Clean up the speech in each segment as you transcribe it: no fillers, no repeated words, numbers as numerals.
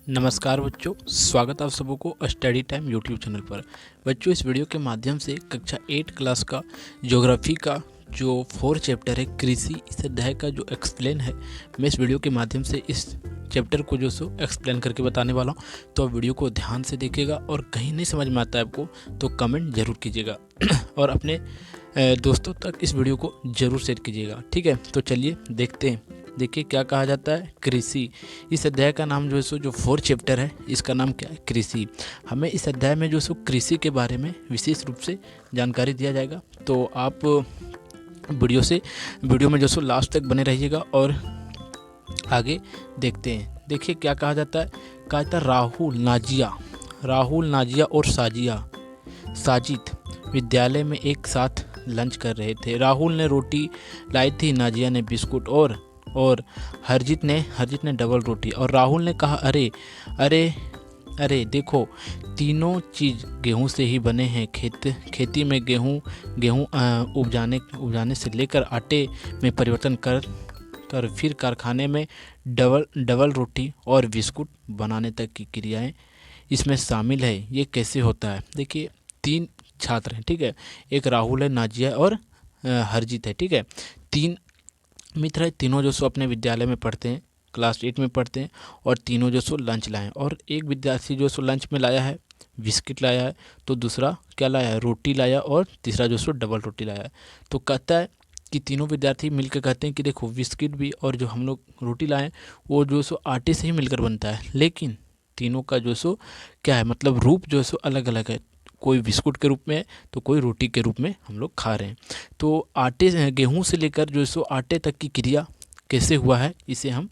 नमस्कार बच्चों, स्वागत आप सबों को स्टडी टाइम यूट्यूब चैनल पर। बच्चों, इस वीडियो के माध्यम से कक्षा 8 क्लास का ज्योग्राफी का जो 4 चैप्टर है कृषि, इस अध्याय का जो एक्सप्लेन है, मैं इस वीडियो के माध्यम से इस चैप्टर को जो सो एक्सप्लेन करके बताने वाला हूँ। तो आप वीडियो को ध्यान से देखिएगा और कहीं नहीं समझ में आता है आपको तो कमेंट ज़रूर कीजिएगा और अपने दोस्तों तक इस वीडियो को ज़रूर शेयर कीजिएगा। ठीक है, तो चलिए देखते हैं। देखिए क्या कहा जाता है, कृषि। इस अध्याय का नाम जो है सो जो 4 चैप्टर है, इसका नाम क्या है, कृषि। हमें इस अध्याय में जो सो कृषि के बारे में विशेष रूप से जानकारी दिया जाएगा। तो आप वीडियो में जो सो लास्ट तक बने रहिएगा और आगे देखते हैं। देखिए क्या कहा जाता है, कहा जाता है राहुल नाजिया और साजिद विद्यालय में एक साथ लंच कर रहे थे। राहुल ने रोटी लाई थी, नाजिया ने बिस्कुट और हरजीत ने डबल रोटी। और राहुल ने कहा, अरे अरे अरे देखो, तीनों चीज़ गेहूं से ही बने हैं। खेती में गेहूं उपजाने से लेकर आटे में परिवर्तन कर फिर कारखाने में डबल रोटी और बिस्कुट बनाने तक की क्रियाएं इसमें शामिल है। ये कैसे होता है? देखिए 3 छात्र हैं, ठीक है। एक राहुल है, नाजिया और हरजीत है, ठीक है। 3 मित्र है, तीनों जो सो अपने विद्यालय में पढ़ते हैं, क्लास 8 में पढ़ते हैं और तीनों जो सो लंच लाए हैं। और एक विद्यार्थी जो सो लंच में लाया है बिस्किट लाया है, तो दूसरा क्या लाया है, रोटी लाया, और तीसरा जो सो डबल रोटी लाया है। तो कहता है कि तीनों विद्यार्थी मिलकर कहते हैं कि देखो, बिस्किट भी और जो हम लोग रोटी लाए हैं वो जो सो आटे से ही मिलकर बनता है, लेकिन तीनों का जो सो क्या है, मतलब रूप जो सो अलग अलग है। कोई बिस्कुट के रूप में है तो कोई रोटी के रूप में हम लोग खा रहे हैं। तो गेहूं से लेकर जो सो आटे तक की क्रिया कैसे हुआ है, इसे हम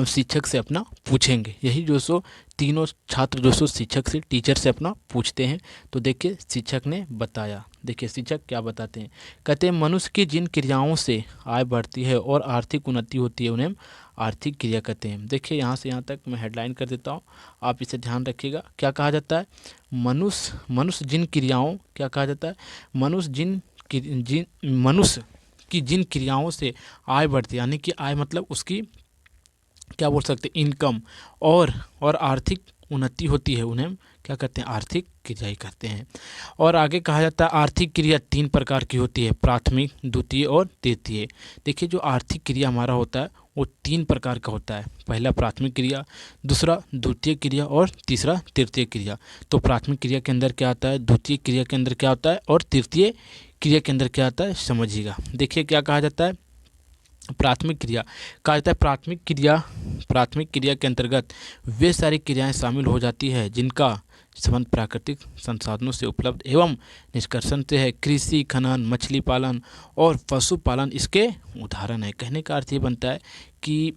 शिक्षक से अपना पूछेंगे। यही जो सो तीनों छात्र जो सो शिक्षक से, टीचर से अपना पूछते हैं। तो देखिए शिक्षक ने बताया, देखिए शिक्षक क्या बताते हैं। कहते हैं, मनुष्य की जिन क्रियाओं से आय बढ़ती है और आर्थिक उन्नति होती है उन्हें हम आर्थिक क्रिया कहते हैं। देखिए यहाँ से यहाँ तक मैं हेडलाइन कर देता हूँ, आप इसे ध्यान रखिएगा। क्या कहा जाता है, मनुष्य जिन क्रियाओं, क्या कहा जाता है, मनुष्य की जिन क्रियाओं से आय बढ़ती है, यानी कि आय मतलब उसकी क्या बोल सकते हैं, इनकम और आर्थिक उन्नति होती है, उन्हें हम क्या कहते हैं, आर्थिक क्रियाएं कहते हैं। और आगे कहा जाता है, आर्थिक क्रिया 3 प्रकार की होती है, प्राथमिक, द्वितीय और तृतीय। देखिए जो आर्थिक क्रिया हमारा होता है वो 3 प्रकार का होता है। पहला प्राथमिक क्रिया, दूसरा द्वितीय क्रिया और तीसरा तृतीय क्रिया। तो प्राथमिक क्रिया के अंदर क्या आता है, द्वितीय क्रिया के अंदर क्या होता है और तृतीय क्रिया के अंदर क्या आता है, समझिएगा। देखिए क्या कहा जाता है, प्राथमिक क्रिया कहा जाता है, प्राथमिक क्रिया के अंतर्गत वे सारी क्रियाएं शामिल हो जाती है जिनका संबंध प्राकृतिक संसाधनों से उपलब्ध एवं निष्कर्षण से है। कृषि, खनन, मछली पालन और पशुपालन इसके उदाहरण है। कहने का अर्थ ये बनता है कि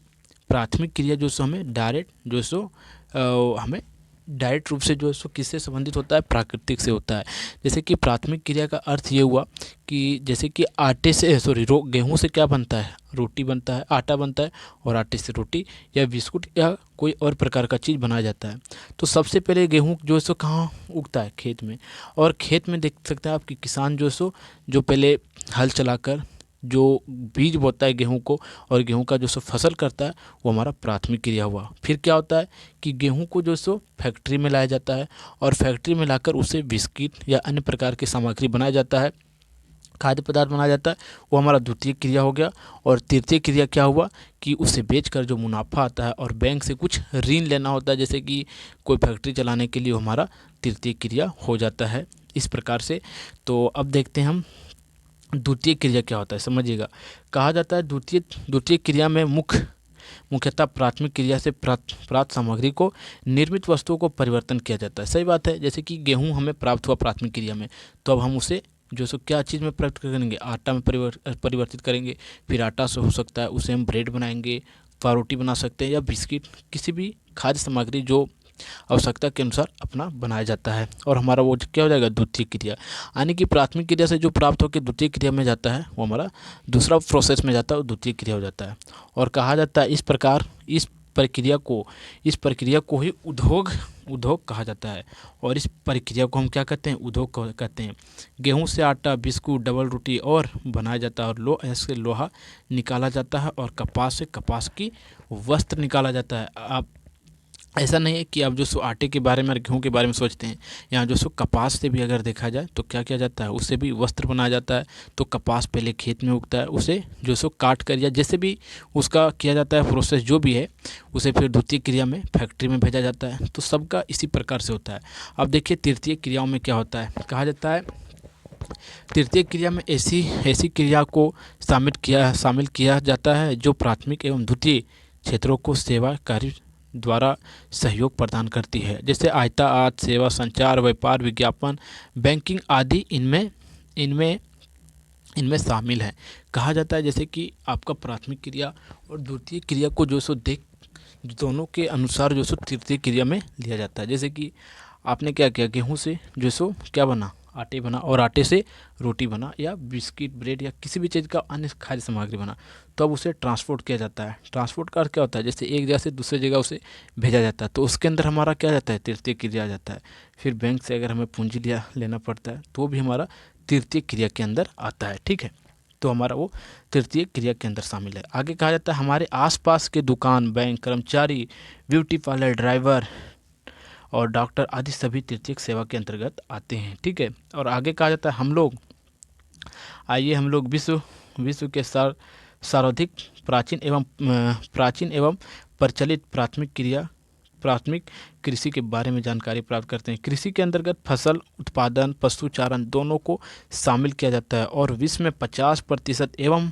प्राथमिक क्रिया जो सो हमें डायरेक्ट रूप से जो है सो किससे संबंधित होता है, प्राकृतिक से होता है। जैसे कि प्राथमिक क्रिया का अर्थ ये हुआ कि जैसे कि गेहूं से क्या बनता है, रोटी बनता है, आटा बनता है, और आटे से रोटी या बिस्कुट या कोई और प्रकार का चीज़ बनाया जाता है। तो सबसे पहले गेहूं जो है सो कहाँ उगता है, खेत में। और खेत में देख सकते हैं आप कि किसान जो पहले हल चलाकर जो बीज बोता है गेहूं को और गेहूं का जो सो फसल करता है, वो हमारा प्राथमिक क्रिया हुआ। फिर क्या होता है कि गेहूं को जो सो फैक्ट्री में लाया जाता है और फैक्ट्री में लाकर उसे बिस्किट या अन्य प्रकार की सामग्री बनाया जाता है, खाद्य पदार्थ बनाया जाता है, वो हमारा द्वितीय क्रिया हो गया। और तृतीय क्रिया क्या हुआ कि उसे बेचकर जो मुनाफा आता है और बैंक से कुछ ऋण लेना होता है, जैसे कि कोई फैक्ट्री चलाने के लिए, हमारा तृतीय क्रिया हो जाता है इस प्रकार से। तो अब देखते हैं हम द्वितीय क्रिया क्या होता है, समझिएगा। कहा जाता है द्वितीय क्रिया में मुख्यतः प्राथमिक क्रिया से प्राप्त सामग्री को निर्मित वस्तुओं को परिवर्तन किया जाता है। सही बात है, जैसे कि गेहूं हमें प्राप्त हुआ प्राथमिक क्रिया में, तो अब हम उसे जो सो क्या चीज़ में प्राप्त करेंगे, आटा में परिवर्तित करेंगे। फिर आटा से हो सकता है उसे हम ब्रेड बनाएंगे, पावरोटी बना सकते हैं, या बिस्किट, किसी भी खाद्य सामग्री जो आवश्यकता के अनुसार अपना बनाया जाता है। और हमारा वो क्या हो जाएगा, द्वितीय क्रिया। यानी कि प्राथमिक क्रिया से जो प्राप्त होकर द्वितीय क्रिया में जाता है, वो हमारा दूसरा प्रोसेस में जाता है और द्वितीय क्रिया हो जाता है। और कहा जाता है इस प्रक्रिया को ही उद्योग कहा जाता है। और इस प्रक्रिया को हम क्या कहते हैं, उद्योग कहते हैं। गेहूं से आटा, बिस्कुट, डबल रोटी और बनाया जाता है, और ऐसे लोहा निकाला जाता है, और कपास से कपास की वस्त्र निकाला जाता है। आप ऐसा नहीं है कि आप जो सो आटे के बारे में और गेहूँ के बारे में सोचते हैं। यहाँ जो सो कपास से भी अगर देखा जाए तो क्या किया जाता है, उससे भी वस्त्र बनाया जाता है। तो कपास पहले खेत में उगता है, उसे जो सो काट कर या जैसे भी उसका किया जाता है प्रोसेस जो भी है, उसे फिर द्वितीय क्रिया में फैक्ट्री में भेजा जाता है। तो सबका इसी प्रकार से होता है। अब देखिए तृतीय क्रियाओं में क्या होता है, कहा जाता है तृतीय क्रिया में ऐसी ऐसी क्रिया को शामिल किया जाता है जो प्राथमिक एवं द्वितीय क्षेत्रों को सेवा कार्य द्वारा सहयोग प्रदान करती है। जैसे आयतायात, सेवा, संचार, व्यापार, विज्ञापन, बैंकिंग आदि इनमें इनमें इनमें शामिल है। कहा जाता है जैसे कि आपका प्राथमिक क्रिया और द्वितीय क्रिया को जो सो देख दोनों के अनुसार जो सो तृतीय क्रिया में लिया जाता है। जैसे कि आपने क्या किया, गेहूं से जो सो क्या बना, आटे बना, और आटे से रोटी बना या बिस्किट, ब्रेड या किसी भी चीज़ का अन्य खाद्य सामग्री बना। तो अब उसे ट्रांसपोर्ट किया जाता है। ट्रांसपोर्ट का अर्थ क्या होता है, जैसे एक जगह से दूसरी जगह उसे भेजा जाता है, तो उसके अंदर हमारा क्या जाता है, तृतीय क्रिया आ जाता है। फिर बैंक से अगर हमें पूंजी लेना पड़ता है तो भी हमारा तृतीय क्रिया के अंदर आता है। ठीक है, तो हमारा वो तृतीय क्रिया के अंदर शामिल है। आगे कहा जाता है हमारे आसपास के दुकान, बैंक, कर्मचारी, ब्यूटी पार्लर, ड्राइवर और डॉक्टर आदि सभी तृतीयक सेवा के अंतर्गत आते हैं। ठीक है, और आगे कहा जाता है हम लोग विश्व विश्व के सर्वाधिक प्राचीन एवं प्रचलित प्राथमिक कृषि के बारे में जानकारी प्राप्त करते हैं। कृषि के अंतर्गत फसल उत्पादन, पशुचारण दोनों को शामिल किया जाता है और विश्व में 50% एवं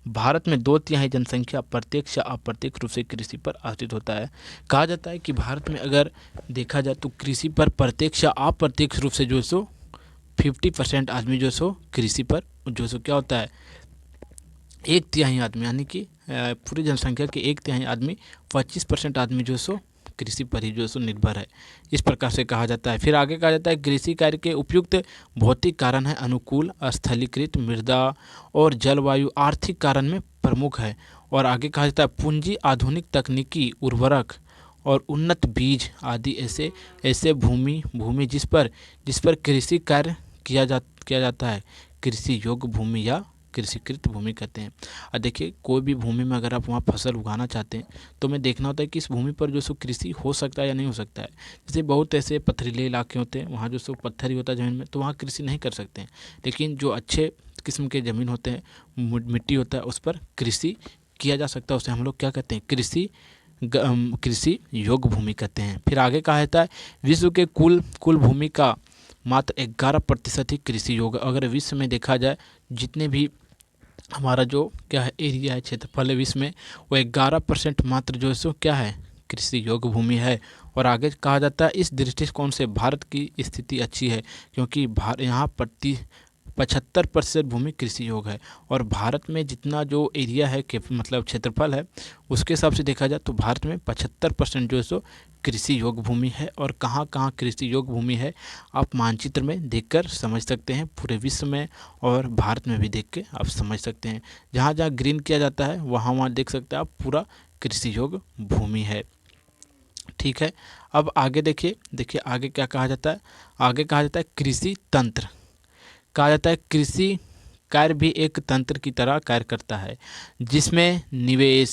भारत में 2/3 जनसंख्या प्रत्यक्ष या अप्रत्यक्ष रूप से कृषि पर आश्रित होता है। कहा जाता है कि भारत में अगर देखा जाए तो कृषि पर प्रत्यक्ष या अप्रत्यक्ष रूप से जो सो 50% आदमी जो सो कृषि पर जो सो क्या होता है, 1/3 आदमी, यानी कि पूरी जनसंख्या के 1/3 आदमी, 25% आदमी जो सो कृषि पर ही जो सो निर्भर है। इस प्रकार से कहा जाता है। फिर आगे कहा जाता है कृषि कार्य के उपयुक्त भौतिक कारण है अनुकूल, स्थलीकृत मृदा और जलवायु आर्थिक कारण में प्रमुख है। और आगे कहा जाता है पूंजी, आधुनिक तकनीकी, उर्वरक और उन्नत बीज आदि ऐसे ऐसे भूमि जिस पर कृषि कार्य किया जाता है कृषि योग्य भूमि या कृषिकृत भूमि कहते हैं। और देखिए कोई भी भूमि में अगर आप वहाँ फसल उगाना चाहते हैं तो हमें देखना होता है कि इस भूमि पर जो सो कृषि हो सकता है या नहीं हो सकता है। जैसे बहुत ऐसे पथरीले इलाके होते हैं, वहाँ जो सो पत्थर ही होता है ज़मीन में, तो वहाँ कृषि नहीं कर सकते हैं। लेकिन जो अच्छे किस्म के ज़मीन होते हैं, मिट्टी होता है, उस पर कृषि किया जा सकता है। उसे हम लोग क्या कहते हैं, कृषि योग्य भूमि कहते हैं। फिर आगे कहा जाता है विश्व के कुल भूमि का मात्र 11% ही कृषि योग्य। अगर विश्व में देखा जाए जितने भी हमारा जो क्या है एरिया है, क्षेत्रफल है विश्व में, वो 11% मात्र जो है सो क्या है, कृषि योग्य भूमि है। और आगे कहा जाता है इस दृष्टिकोण से भारत की स्थिति अच्छी है क्योंकि यहाँ 75% भूमि कृषि योग्य है। और भारत में जितना जो एरिया है के मतलब क्षेत्रफल है, उसके हिसाब से देखा जाए तो भारत में 75% जो है सो कृषि योग्य भूमि है। और कहाँ कहाँ कृषि योग्य भूमि है आप मानचित्र में देखकर समझ सकते हैं, पूरे विश्व में और भारत में भी देख के आप समझ सकते हैं। जहाँ जहाँ ग्रीन किया जाता है वहाँ वहाँ देख सकते हैं आप पूरा कृषि योग्य भूमि है। ठीक है, अब आगे देखिए आगे क्या कहा जाता है। आगे कहा जाता है कृषि तंत्र। कहा जाता है कृषि कार्य भी एक तंत्र की तरह कार्य करता है जिसमें निवेश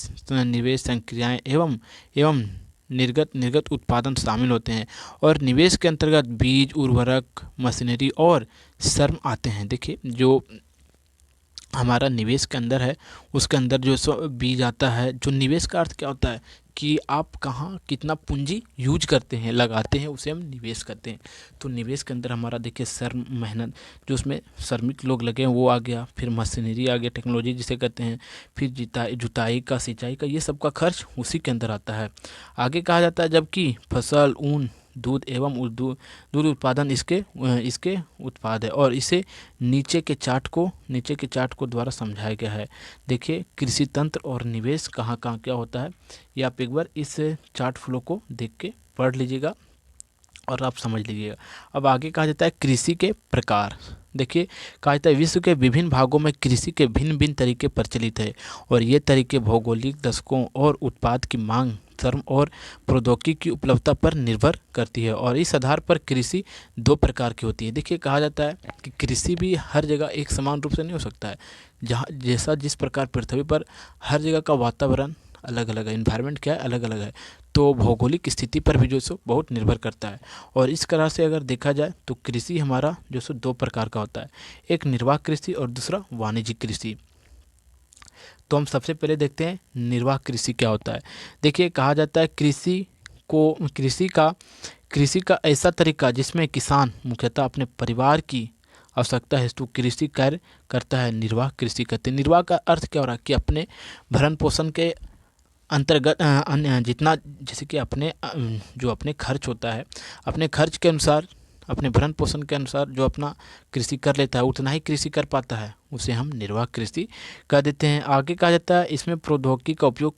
संक्रियाएं एवं निर्गत उत्पादन शामिल होते हैं। और निवेश के अंतर्गत बीज, उर्वरक, मशीनरी और श्रम आते हैं। देखिए जो हमारा निवेश के अंदर है उसके अंदर जो सो बीज आता है। जो निवेश का अर्थ क्या होता है कि आप कहाँ कितना पूंजी यूज करते हैं, लगाते हैं, उसे हम निवेश करते हैं। तो निवेश के अंदर हमारा देखिए श्रम, मेहनत, जो उसमें श्रमिक लोग लगे हैं वो आ गया। फिर मशीनरी आ गया, टेक्नोलॉजी जिसे कहते हैं। फिर जुताई का, सिंचाई का, ये सब का खर्च उसी के अंदर आता है। आगे कहा जाता है जबकि फसल, ऊन, दूध एवं दूध उत्पादन इसके उत्पाद है। और इसे नीचे के चार्ट को द्वारा समझाया गया है। देखिए कृषि तंत्र और निवेश कहाँ कहाँ क्या होता है, ये आप एक बार इस चार्ट फ्लो को देख के पढ़ लीजिएगा और आप समझ लीजिएगा। अब आगे कहा जाता है कृषि के प्रकार। देखिए कहा जाता है विश्व के विभिन्न भागों में कृषि के भिन्न भिन्न तरीके प्रचलित है और ये तरीके भौगोलिक दशकों और उत्पाद की मांग, श्रम और प्रौद्योगिकी की उपलब्धता पर निर्भर करती है। और इस आधार पर कृषि 2 प्रकार की होती है। देखिए कहा जाता है कि कृषि भी हर जगह एक समान रूप से नहीं हो सकता है। जहाँ जिस प्रकार पृथ्वी पर हर जगह का वातावरण अलग अलग है, इन्वायरमेंट क्या है, अलग अलग है। तो भौगोलिक स्थिति पर भी जो सो बहुत निर्भर करता है। और इस तरह से अगर देखा जाए तो कृषि हमारा जो सो दो प्रकार का होता है, एक निर्वाह कृषि और दूसरा वाणिज्यिक कृषि। तो हम सबसे पहले देखते हैं निर्वाह कृषि क्या होता है। देखिए, कहा जाता है कृषि का ऐसा तरीका जिसमें किसान मुख्यतः अपने परिवार की आवश्यकता हेतु कृषि कार्य करता है, निर्वाह कृषि कहते हैं। निर्वाह का अर्थ क्या हो रहा है कि अपने भरण पोषण के अंतर्गत अन्य जितना, जैसे कि जो अपने खर्च होता है, अपने खर्च के अनुसार, अपने भरण पोषण के अनुसार जो अपना कृषि कर लेता है, उतना ही कृषि कर पाता है, उसे हम निर्वाह कृषि कह देते हैं। आगे कहा जाता है इसमें प्रौद्योगिकी का उपयोग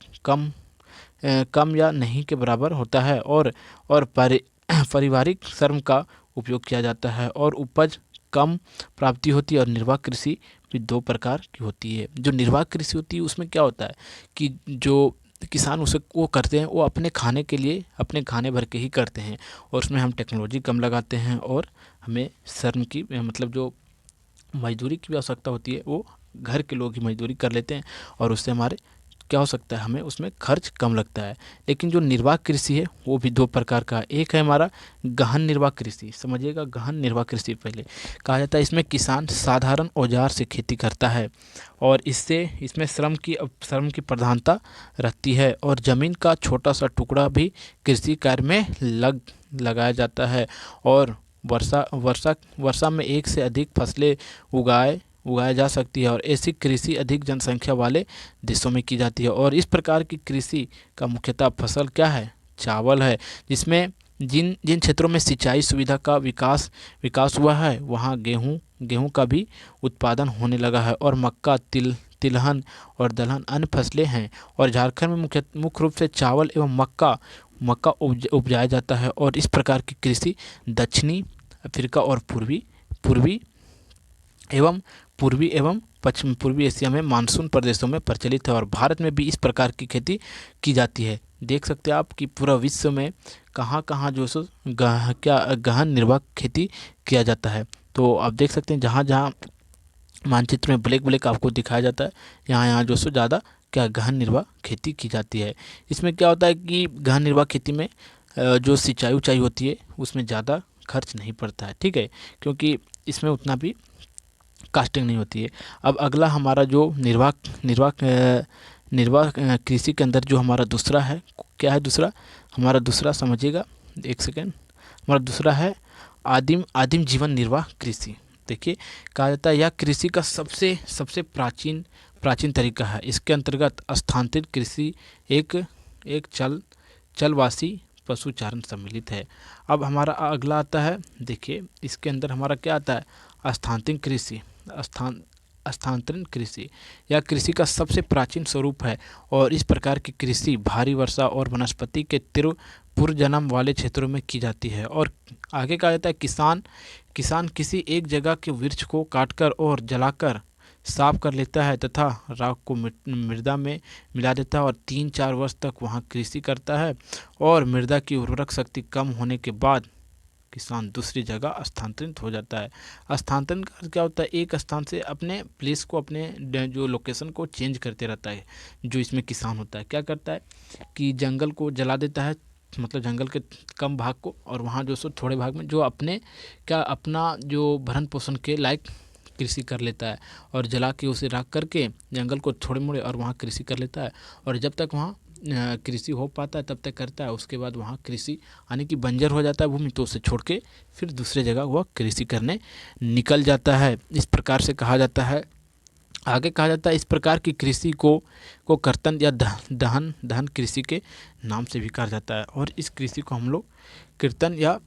कम या नहीं के बराबर होता है, और पारिवारिक श्रम का उपयोग किया जाता है, और उपज कम प्राप्ति होती है। और निर्वाह कृषि भी दो प्रकार की होती है। जो निर्वाह कृषि होती है उसमें क्या होता है कि जो किसान उसे वो करते हैं, वो अपने खाने के लिए, अपने खाने भर के ही करते हैं, और उसमें हम टेक्नोलॉजी कम लगाते हैं, और हमें श्रम की मतलब जो मजदूरी की भी आवश्यकता होती है वो घर के लोग ही मजदूरी कर लेते हैं, और उससे हमारे क्या हो सकता है, हमें उसमें खर्च कम लगता है। लेकिन जो निर्वाह कृषि है वो भी दो प्रकार का है। एक है हमारा गहन निर्वाह कृषि, समझिएगा, गहन निर्वाह कृषि पहले कहा जाता है। इसमें किसान साधारण औजार से खेती करता है, और इसमें श्रम की प्रधानता रहती है, और ज़मीन का छोटा सा टुकड़ा भी कृषि कार्य में लगाया जाता है। और वर्षा में एक से अधिक फसलें उगाया जा सकती है, और ऐसी कृषि अधिक जनसंख्या वाले देशों में की जाती है। और इस प्रकार की कृषि का मुख्यतः फसल क्या है, चावल है, जिसमें जिन जिन क्षेत्रों में सिंचाई सुविधा का विकास हुआ है वहाँ गेहूं का भी उत्पादन होने लगा है, और मक्का, तिलहन और दलहन अन्य फसलें हैं। और झारखंड में मुख्य रूप से चावल एवं मक्का उपजाया जाता है। और इस प्रकार की कृषि दक्षिणी अफ्रीका और पूर्वी एवं पश्चिम पूर्वी एशिया में मानसून प्रदेशों में प्रचलित है, और भारत में भी इस प्रकार की खेती की जाती है। देख सकते हैं आप कि पूरा विश्व में कहाँ कहाँ जो सो गहन निर्वाह खेती किया जाता है। तो आप देख सकते हैं जहाँ जहाँ मानचित्र में ब्लैक ब्लैक आपको दिखाया जाता है, यहाँ यहाँ जो सो ज़्यादा क्या गहन निर्वाह खेती की जाती है। इसमें क्या होता है कि गहन निर्वाह खेती में जो सिंचाई उचाई होती है उसमें ज़्यादा खर्च नहीं पड़ता है, ठीक है, क्योंकि इसमें उतना भी कास्टिंग नहीं होती है। अब अगला हमारा जो निर्वाह कृषि के अंदर जो हमारा दूसरा है, क्या है दूसरा, हमारा दूसरा समझिएगा, एक सेकेंड, हमारा दूसरा है आदिम जीवन निर्वाह कृषि। देखिए, कहा जाता है यह कृषि का सबसे सबसे प्राचीन तरीका है। इसके अंतर्गत स्थानांतरित कृषि एक चलवासी पशुचारण सम्मिलित है। अब हमारा अगला आता है, देखिए इसके अंदर हमारा क्या आता है, स्थानांतरण कृषि। यह कृषि का सबसे प्राचीन स्वरूप है, और इस प्रकार की कृषि भारी वर्षा और वनस्पति के तीव्र पूर्वजन्म वाले क्षेत्रों में की जाती है। और आगे कहा जाता है किसान किसी एक जगह के वृक्ष को काटकर और जलाकर साफ कर लेता है, तथा राख को मृदा में मिला देता है, और 3-4 वर्ष तक वहाँ कृषि करता है। और मृदा की उर्वरक शक्ति कम होने के बाद किसान दूसरी जगह स्थानांतरित हो जाता है। स्थानांतरण का क्या होता है, एक स्थान से अपने प्लेस को, अपने जो लोकेशन को चेंज करते रहता है। जो इसमें किसान होता है क्या करता है कि जंगल को जला देता है, मतलब जंगल के कम भाग को, और वहाँ जो सो थोड़े भाग में जो अपना जो भरण पोषण के लायक कृषि कर लेता है, और जला के उसे राख करके जंगल को थोड़े मोड़े और वहाँ कृषि कर लेता है। और जब तक वहाँ कृषि हो पाता है तब तक करता है, उसके बाद वहाँ कृषि यानी कि बंजर हो जाता है भूमि, तो उसे छोड़ के फिर दूसरे जगह वह कृषि करने निकल जाता है। इस प्रकार से कहा जाता है। आगे कहा जाता है इस प्रकार की कृषि को कर्तन या दहन कृषि के नाम से भी कहा जाता है, और इस कृषि को हम लोग कीर्तन या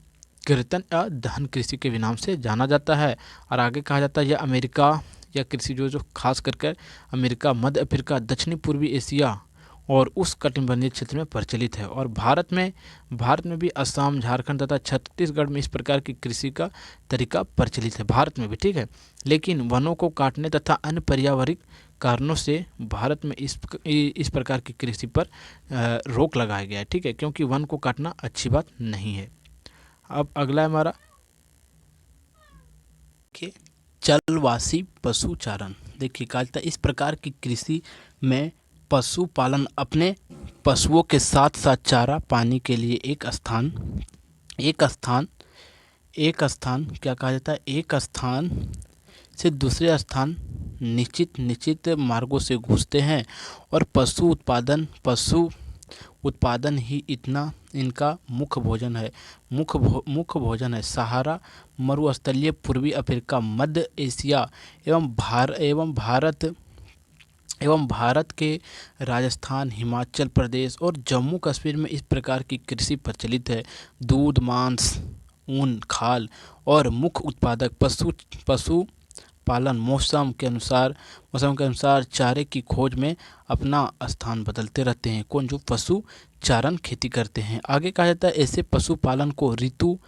दहन कृषि के भी नाम से जाना जाता है। और आगे कहा जाता है यह अमेरिका या कृषि जो खास करके अमेरिका, मध्य अफ्रीका, दक्षिणी पूर्वी एशिया और उस कटिबंधीय क्षेत्र में प्रचलित है। और भारत में भी असम, झारखंड तथा छत्तीसगढ़ में इस प्रकार की कृषि का तरीका प्रचलित है, भारत में भी, ठीक है। लेकिन वनों को काटने तथा अन्य पर्यावरणिक कारणों से भारत में इस प्रकार की कृषि पर रोक लगाया गया है, ठीक है, क्योंकि वन को काटना अच्छी बात नहीं है। अब अगला है हमारा चलवासी पशुचारण। देखिए, कहा जाता है इस प्रकार की कृषि में पशुपालन अपने पशुओं के साथ साथ चारा पानी के लिए एक स्थान क्या कहा जाता है, एक स्थान से दूसरे स्थान निश्चित निश्चित मार्गों से घुसते हैं। और पशु उत्पादन ही इतना इनका मुख्य भोजन है। सहारा मरुस्थलीय पूर्वी अफ्रीका, मध्य एशिया एवं भारत के राजस्थान, हिमाचल प्रदेश और जम्मू कश्मीर में इस प्रकार की कृषि प्रचलित है। दूध, मांस, ऊन, खाल और मुख्य उत्पादक पशु पालन मौसम के अनुसार चारे की खोज में अपना स्थान बदलते रहते हैं। जो पशु चारण खेती करते हैं। आगे कहा जाता है ऐसे पशुपालन को ऋतु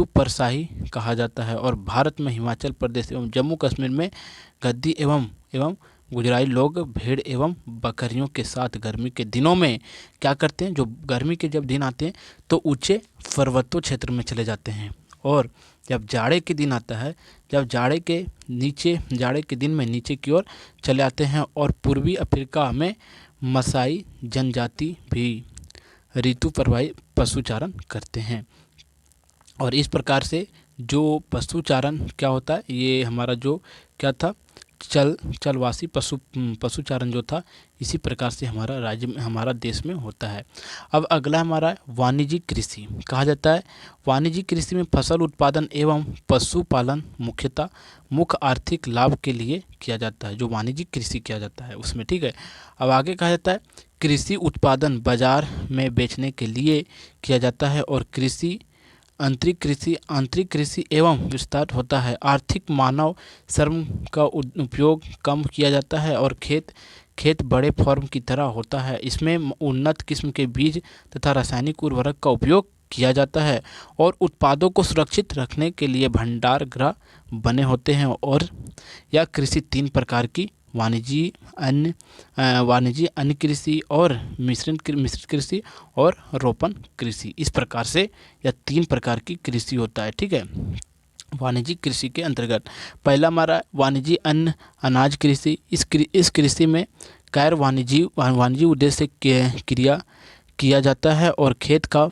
परसाही कहा जाता है। और भारत में हिमाचल प्रदेश एवं जम्मू कश्मीर में गद्दी एवं गुजराती लोग भेड़ एवं बकरियों के साथ गर्मी के दिनों में क्या करते हैं, जो गर्मी के जब दिन आते हैं तो ऊंचे पर्वतों क्षेत्र में चले जाते हैं। और जब जाड़े के दिन आता है, जब जाड़े के दिन में नीचे की ओर चले आते हैं। और पूर्वी अफ्रीका में मसाई जनजाति भी ऋतु प्रवाही पशुचारण करते हैं। और इस प्रकार से जो पशुचारण क्या होता है, ये हमारा जो क्या था, चलवासी पशुचारण जो था, इसी प्रकार से हमारा राज्य में, हमारा देश में होता है। अब अगला हमारा वाणिज्यिक कृषि कहा जाता है। वाणिज्यिक कृषि में फसल उत्पादन एवं पशुपालन मुख्य आर्थिक लाभ के लिए किया जाता है। जो वाणिज्यिक कृषि किया जाता है उसमें, ठीक है। अब आगे कहा जाता है कृषि उत्पादन बाजार में बेचने के लिए किया जाता है। और आंतरिक कृषि एवं विस्तार होता है। आर्थिक मानव श्रम का उपयोग कम किया जाता है। और खेत बड़े फार्म की तरह होता है। इसमें उन्नत किस्म के बीज तथा रासायनिक उर्वरक का उपयोग किया जाता है। और उत्पादों को सुरक्षित रखने के लिए भंडार गृह बने होते हैं। और यह कृषि 3 प्रकार की वाणिज्यिक, अन्य कृषि और मिश्रित कृषि और रोपण कृषि, इस प्रकार से यह 3 प्रकार की कृषि होता है, ठीक है। वाणिज्यिक कृषि के अंतर्गत पहला हमारा वाणिज्यिक अनाज कृषि। इस कृषि में गैर वाणिज्यिक उद्देश्य से किया जाता है। और खेत का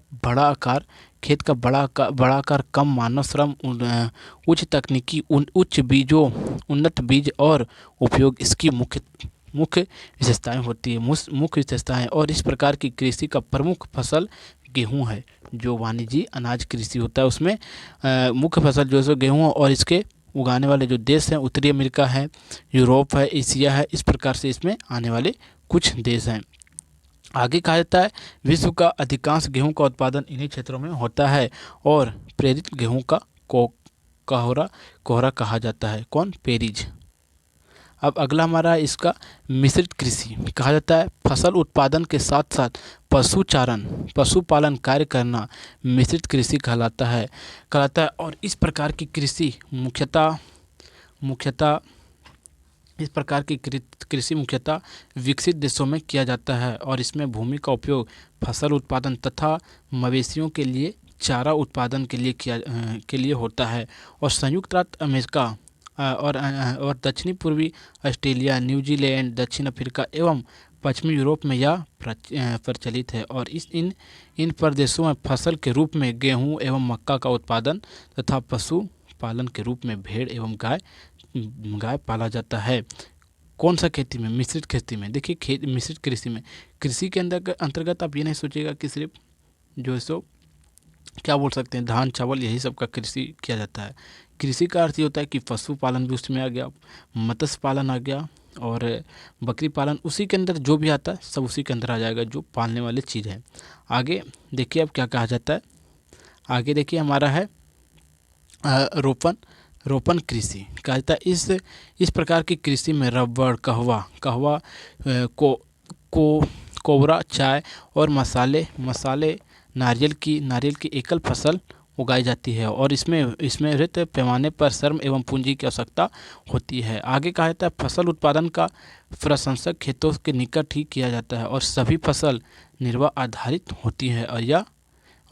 बड़ा आकार, कम मानव श्रम, उच्च तकनीकी, उन्नत बीज और उपयोग इसकी मुख्य विशेषताएं होती है। मुख्य विशेषताएं। और इस प्रकार की कृषि का प्रमुख फसल गेहूं है। जो वाणिज्यिक अनाज कृषि होता है उसमें मुख्य फसल जो है गेहूं। और इसके उगाने वाले जो देश हैं उत्तरी अमेरिका है, यूरोप है, एशिया है, इस प्रकार से इसमें आने वाले कुछ देश हैं। आगे कहा जाता है विश्व का अधिकांश गेहूं का उत्पादन इन्हीं क्षेत्रों में होता है। और प्रेरित गेहूं का कोहरा कहा जाता है। पेरीज। अब अगला हमारा इसका मिश्रित कृषि कहा जाता है। फसल उत्पादन के साथ साथ पशुपालन कार्य करना मिश्रित कृषि कहलाता है। और इस प्रकार की कृषि मुख्यतः विकसित देशों में किया जाता है। और इसमें भूमि का उपयोग फसल उत्पादन तथा मवेशियों के लिए चारा उत्पादन के लिए होता है। और संयुक्त राज्य अमेरिका और दक्षिणी पूर्वी ऑस्ट्रेलिया, न्यूजीलैंड, दक्षिण अफ्रीका एवं पश्चिमी यूरोप में यह प्रचलित है। और इन प्रदेशों में फसल के रूप में गेहूं एवं मक्का का उत्पादन तथा पशुपालन के रूप में भेड़ एवं गाय पाला जाता है। कौन सा खेती में? मिश्रित खेती में। देखिए मिश्रित कृषि के अंतर्गत आप ये नहीं सोचिएगा कि सिर्फ जो है सो क्या बोल सकते हैं धान चावल यही सब का कृषि किया जाता है। कृषि का अर्थ ये होता है कि पशुपालन भी उसमें आ गया, मत्स्य पालन आ गया और बकरी पालन उसी के अंदर जो भी आता है सब उसी के अंदर आ जाएगा जो पालने वाली चीज़ है। आगे देखिए अब क्या कहा जाता है। आगे देखिए हमारा है रोपण कृषि कहा जाता है। इस प्रकार की कृषि में रबड़, कहवा, कोबरा, चाय और मसाले नारियल की एकल फसल उगाई जाती है। और इसमें वृहत पैमाने पर श्रम एवं पूंजी की आवश्यकता होती है। आगे कहा जाता है फसल उत्पादन का प्रशंसक खेतों के निकट ही किया जाता है और सभी फसल निर्वाह आधारित होती है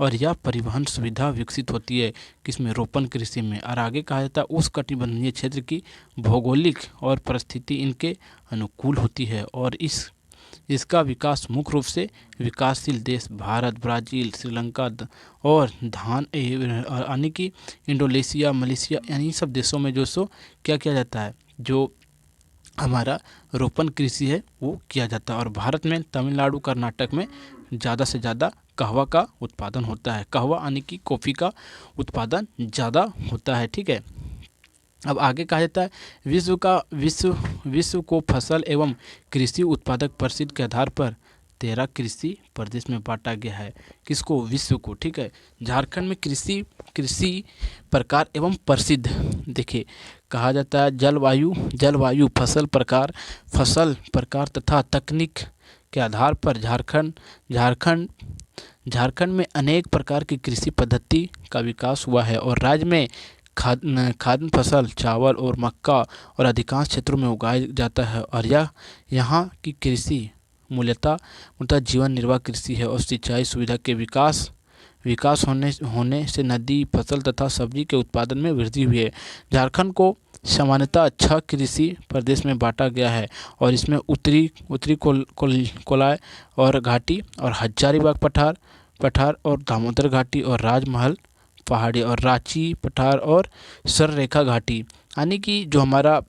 और यह परिवहन सुविधा विकसित होती है किसमें? रोपण कृषि में। और आगे कहा जाता है उष्णकटिबंधीय क्षेत्र की भौगोलिक और परिस्थिति इनके अनुकूल होती है और इसका विकास मुख्य रूप से विकासशील देश भारत, ब्राज़ील, श्रीलंका और धान यानी कि इंडोनेशिया, मलेशिया यानी सब देशों में जो सो क्या किया जाता है, जो हमारा रोपण कृषि है वो किया जाता है। और भारत में तमिलनाडु, कर्नाटक में ज़्यादा से ज़्यादा कहवा का उत्पादन होता है। कहवा यानी कि कॉफ़ी का उत्पादन ज़्यादा होता है। ठीक है, अब आगे कहा जाता है विश्व को फसल एवं कृषि उत्पादक प्रसिद्ध के आधार पर 13 कृषि प्रदेश में बांटा गया है। किसको? विश्व को। ठीक है, झारखंड में कृषि प्रकार एवं प्रसिद्ध देखिए कहा जाता है जलवायु फसल प्रकार तथा तकनीक के आधार पर झारखंड में अनेक प्रकार की कृषि पद्धति का विकास हुआ है और राज्य में खाद्य फसल चावल और मक्का और अधिकांश क्षेत्रों में उगाया जाता है। और यहाँ की कृषि मूलतः जीवन निर्वाह कृषि है और सिंचाई सुविधा के विकास होने से नदी फसल तथा सब्जी के उत्पादन में वृद्धि हुई है। झारखंड को सामान्यतः 6 कृषि प्रदेश में बांटा गया है और इसमें उत्तरी कोलाई और घाटी और हजारीबाग पठार और दामोदर घाटी और राजमहल पहाड़ी और रांची पठार और सररेखा घाटी, यानी कि जो हमारा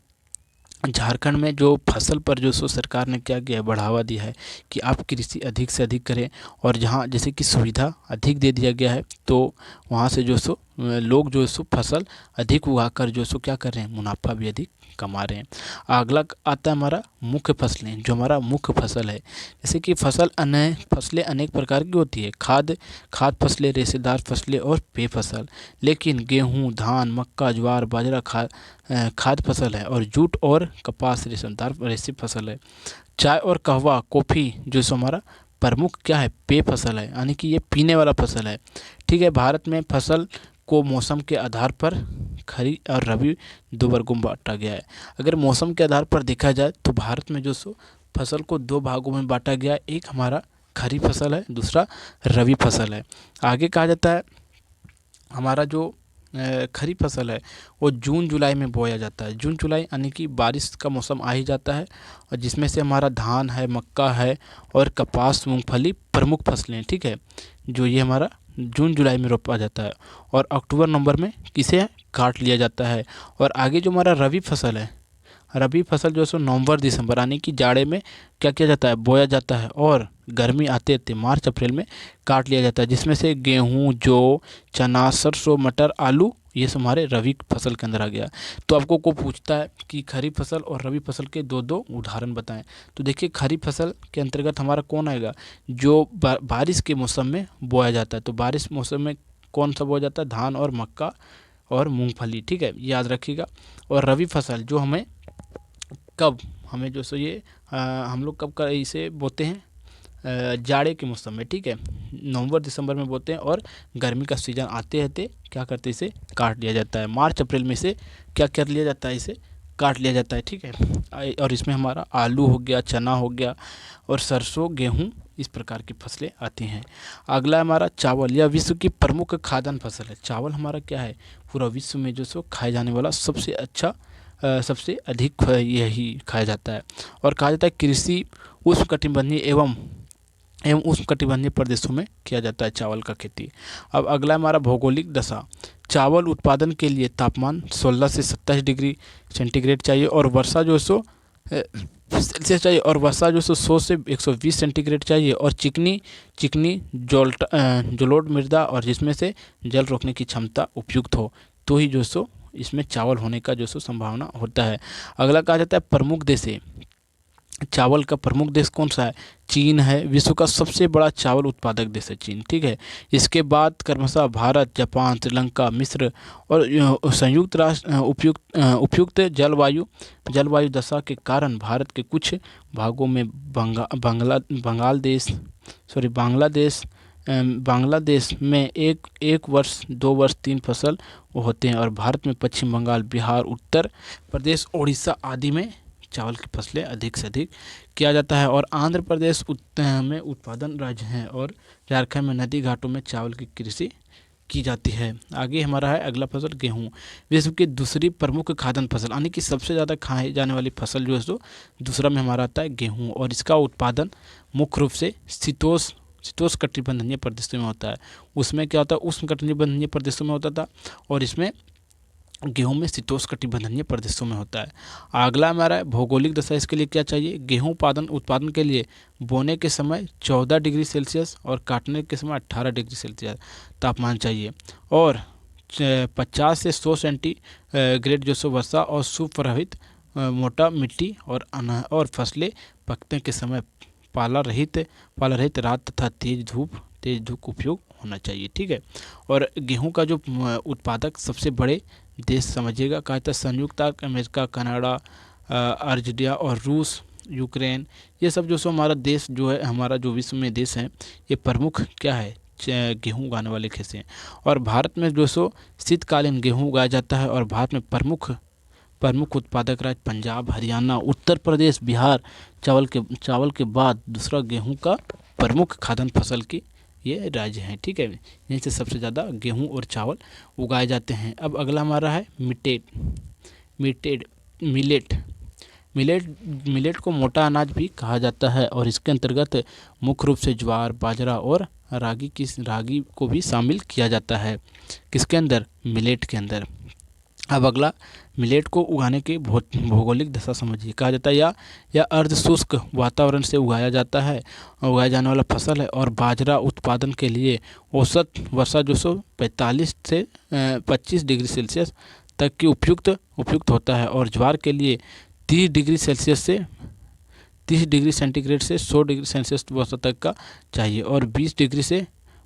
झारखंड में जो फसल पर जो सो सरकार ने क्या किया है, बढ़ावा दिया है कि आप कृषि अधिक से अधिक करें। और जहाँ जैसे कि सुविधा अधिक दे दिया गया है तो वहाँ से जो सो लोग जो सो फसल अधिक उगाकर जो सो क्या कर रहे हैं, मुनाफा भी अधिक कमा रहे हैं। अगला आता है हमारा मुख्य फसलें, जो हमारा मुख्य फसल है। जैसे कि फसलें अनेक प्रकार की होती है, खाद्य फसलें, रेशेदार फसलें और पेय फसल। लेकिन गेहूँ, धान, मक्का, ज्वार, बाजरा खाद्य फसल है और जूट और कपास रेशेदार रेशे फसल है। चाय और कहवा कॉफ़ी जो सो हमारा प्रमुख क्या है, पेय फसल है, यानी कि ये पीने वाला फसल है। ठीक है, भारत में फसल को मौसम के आधार पर खरीफ और रबी 2 वर्गों में बांटा गया है। अगर मौसम के आधार पर देखा जाए तो भारत में जो सो फसल को 2 भागों में बांटा गया है, एक हमारा खरीफ फसल है, दूसरा रबी फसल है। आगे कहा जाता है हमारा जो खरीफ फसल है वो जून जुलाई में बोया जाता है। जून जुलाई यानी कि बारिश का मौसम आ ही जाता है और जिसमें से हमारा धान है, मक्का है और कपास, मूंगफली प्रमुख फसलें। ठीक है, जो ये हमारा जून जुलाई में रोपा जाता है और अक्टूबर नवंबर में किसे काट लिया जाता है। और आगे जो हमारा रबी फसल है, रबी फसल जो सो नवंबर दिसंबर यानी कि जाड़े में क्या किया जाता है, बोया जाता है और गर्मी आते आते मार्च अप्रैल में काट लिया जाता है। जिसमें से गेहूँ, जौ, चना, सरसों, मटर, आलू ये सब हमारे रबी फसल के अंदर आ गया। तो आपको को पूछता है कि खरीफ फसल और रबी फसल के दो उदाहरण बताएं। तो देखिए खरीफ फसल के अंतर्गत हमारा कौन आएगा, जो बारिश के मौसम में बोया जाता है। तो बारिश मौसम में कौन सा बोया जाता है, धान और मक्का और मूंगफली। ठीक है, याद रखिएगा। और रबी फसल जो हमें जो सो ये हम लोग कब का इसे बोते हैं, जाड़े के मौसम में। ठीक है, नवंबर दिसंबर में बोते हैं और गर्मी का सीज़न आते आते क्या करते हैं, इसे काट लिया जाता है। मार्च अप्रैल में इसे क्या कर लिया जाता है, इसे काट लिया जाता है। ठीक है, और इसमें हमारा आलू हो गया, चना हो गया और सरसों, गेहूँ इस प्रकार की फसलें आती हैं। अगला हमारा चावल, यह विश्व की प्रमुख खाद्यान्न फसल है। चावल हमारा क्या है, पूरा विश्व में जो सो खाए जाने वाला सबसे अच्छा सबसे अधिक यही खाया जाता है। और कहा जाता है कृषि उष्णकटिबंधीय एवं उष्णकटिबंधीय प्रदेशों में किया जाता है चावल का खेती। अब अगला हमारा भौगोलिक दशा, चावल उत्पादन के लिए तापमान 16 से 27 डिग्री सेंटीग्रेड चाहिए और वर्षा जो सो सेल्सियस चाहिए और वर्षा जो सो 100 से 120 सेंटीग्रेड चाहिए और चिकनी जलोढ़ मृदा और जिसमें से जल रोकने की क्षमता उपयुक्त हो तो ही जो सो इसमें चावल होने का जो सो संभावना होता है। अगला कहा जाता है प्रमुख देश है, चावल का प्रमुख देश कौन सा है, चीन है। विश्व का सबसे बड़ा चावल उत्पादक देश है चीन। ठीक है, इसके बाद क्रमशः भारत, जापान, श्रीलंका, मिस्र और संयुक्त राष्ट्र उपयुक्त जलवायु दशा के कारण भारत के कुछ भागों में बांग्लादेश में एक वर्ष 2 वर्ष 3 फसल होते हैं और भारत में पश्चिम बंगाल, बिहार, उत्तर प्रदेश, उड़ीसा आदि में चावल की फसलें अधिक से अधिक किया जाता है। और आंध्र प्रदेश में उत्पादन राज्य हैं और झारखंड में नदी घाटों में चावल की कृषि की जाती है। आगे हमारा है अगला फसल गेहूँ। विश्व की दूसरी प्रमुख खाद्यान्न फसल, यानी कि सबसे ज़्यादा खाई जाने वाली फसल जो है सो दूसरा में हमारा आता है गेहूँ, और इसका उत्पादन मुख्य रूप से शीतोष्ण कटिबंधीय प्रदेशों में होता है। उसमें क्या होता है, उष्ण कटिबंधीय प्रदेशों में होता था, और इसमें गेहूं में शीतोष्ण कटिबंधीय प्रदेशों में होता है। अगला हमारा है भौगोलिक दशा। इसके लिए क्या चाहिए, गेहूं उत्पादन के लिए बोने के समय 14 डिग्री सेल्सियस और काटने के समय 18 डिग्री सेल्सियस तापमान चाहिए, और 50 से 100 सेंटीग्रेड जो सो वर्षा और सुप्रभावित मोटा मिट्टी और फसलें पकने के समय पाला रहित रात तथा तेज धूप उपयोग होना चाहिए। ठीक है। और गेहूं का जो उत्पादक सबसे बड़े देश समझिएगा, कहा जाता है संयुक्त अमेरिका, कनाडा, अर्जेंटीना और रूस, यूक्रेन, ये सब जो सो हमारा देश जो है, हमारा जो विश्व में देश है, ये प्रमुख क्या है, गेहूं उगाने वाले देश हैं। और भारत में जो सो शीतकालीन गेहूं उगाया जाता है, और भारत में प्रमुख उत्पादक राज्य पंजाब, हरियाणा, उत्तर प्रदेश, बिहार चावल के बाद दूसरा गेहूं का प्रमुख खाद्यान्न फसल की ये राज्य हैं। ठीक है, यहीं से सबसे ज़्यादा गेहूं और चावल उगाए जाते हैं। अब अगला हमारा है मिलेट को मोटा अनाज भी कहा जाता है, और इसके अंतर्गत मुख्य रूप से ज्वार, बाजरा और रागी को भी शामिल किया जाता है। किसके अंदर, मिलेट के अंदर। अब अगला, मिलेट को उगाने की भौगोलिक दशा समझिए। कहा जाता है या अर्ध शुष्क वातावरण से उगाया जाने वाला फसल है, और बाजरा उत्पादन के लिए औसत वर्षा जो सो 45 से 25 डिग्री सेल्सियस तक की उपयुक्त होता है, और ज्वार के लिए 30 डिग्री सेंटीग्रेड से 100 डिग्री सेल्सियस वर्षा तक का चाहिए, और 20 डिग्री से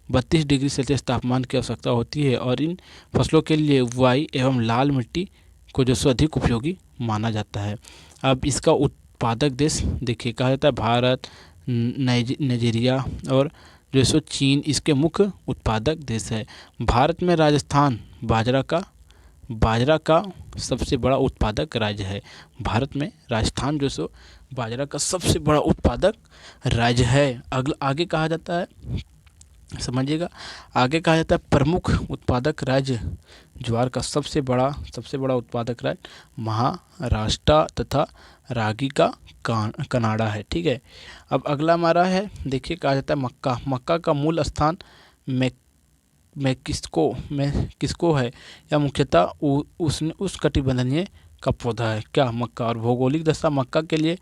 32 डिग्री सेल्सियस तापमान की आवश्यकता होती है। और इन फसलों के लिए बुआई एवं लाल मिट्टी को जो सो अधिक उपयोगी माना जाता है। अब इसका उत्पादक देश देखिए, कहा जाता है भारत, नाइजीरिया और जो सो चीन इसके मुख्य उत्पादक देश है। भारत में राजस्थान बाजरा का सबसे बड़ा उत्पादक राज्य है। भारत में राजस्थान जो सो बाजरा का सबसे बड़ा उत्पादक राज्य है। आगे कहा जाता है, समझिएगा, आगे कहा जाता है प्रमुख उत्पादक राज्य ज्वार का सबसे बड़ा उत्पादक राज्य महाराष्ट्र तथा रागी का कनाडा है। ठीक है। अब अगला हमारा है, देखिए, कहा जाता है मक्का का मूल स्थान मेक्सिको है, या मुख्यतः उष्णकटिबंधीय का पौधा है क्या, मक्का। और भौगोलिक दशा, मक्का के लिए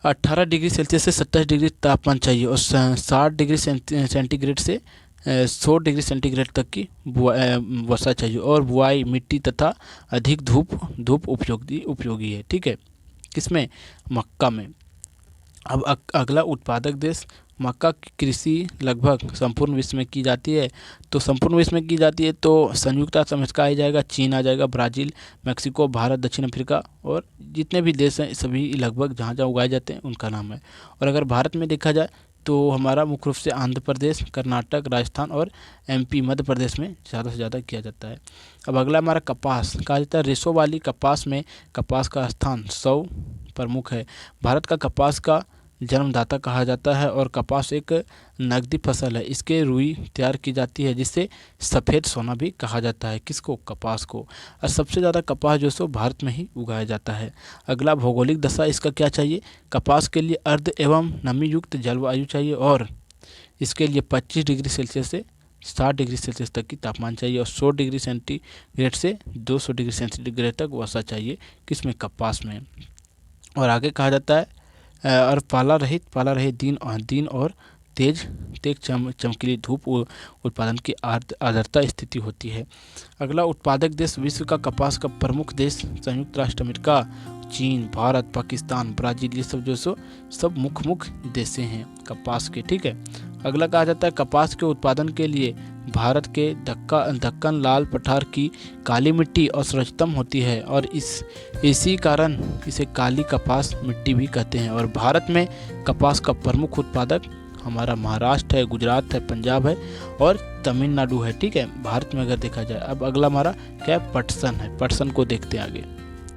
18 डिग्री सेल्सियस से 27 डिग्री तापमान चाहिए, और 60 डिग्री सेंटीग्रेड से 100 डिग्री सेंटीग्रेड तक की वर्षा चाहिए, और बुआई मिट्टी तथा अधिक धूप उपयोगी है। ठीक है, किसमें, मक्का में। अब अगला उत्पादक देश, मक्का की कृषि लगभग संपूर्ण विश्व में की जाती है। तो संपूर्ण विश्व में की जाती है तो संयुक्त राज्य अमेरिका आ जाएगा, चीन आ जाएगा, ब्राज़ील, मेक्सिको, भारत, दक्षिण अफ्रीका, और जितने भी देश हैं सभी लगभग जहाँ जहाँ उगाए जाते हैं उनका नाम है। और अगर भारत में देखा जाए तो हमारा मुख्य रूप से आंध्र प्रदेश, कर्नाटक, राजस्थान और एमपी मध्य प्रदेश में ज़्यादा से ज़्यादा किया जाता है। अब अगला हमारा कपास, कहा जाता है रेशों वाली कपास में कपास का स्थान 100 प्रमुख है। भारत का कपास का जन्मदाता कहा जाता है, और कपास एक नकदी फसल है। इसके रुई तैयार की जाती है, जिसे सफ़ेद सोना भी कहा जाता है। किसको, कपास को। और सबसे ज़्यादा कपास जो सो भारत में ही उगाया जाता है। अगला भौगोलिक दशा, इसका क्या चाहिए, कपास के लिए अर्ध एवं नमी युक्त जलवायु चाहिए, और इसके लिए 25 डिग्री सेल्सियस से 60 डिग्री सेल्सियस तक की तापमान चाहिए, और 100 डिग्री सेंटीग्रेड से 200 डिग्री सेंटीग्रेड तक वर्षा चाहिए। किसमें, कपास में। और आगे कहा जाता है और पाला रहित दिन और तेज चमकीली धूप उत्पादन की आर्द्रता स्थिति होती है। अगला उत्पादक देश, विश्व का कपास का प्रमुख देश संयुक्त राष्ट्र अमेरिका, चीन, भारत, पाकिस्तान, ब्राज़ील, ये सब जो सो सब मुख्य देश हैं कपास के। ठीक है। अगला कहा जाता है कपास के उत्पादन के लिए भारत के दक्कन लाल पठार की काली मिट्टी और सर्वोत्तम होती है, और इसी कारण इसे काली कपास मिट्टी भी कहते हैं। और भारत में कपास का प्रमुख उत्पादक हमारा महाराष्ट्र है, गुजरात है, पंजाब है और तमिलनाडु है। ठीक है, भारत में अगर देखा जाए। अब अगला हमारा क्या है, पटसन है। पटसन को देखते हैं आगे।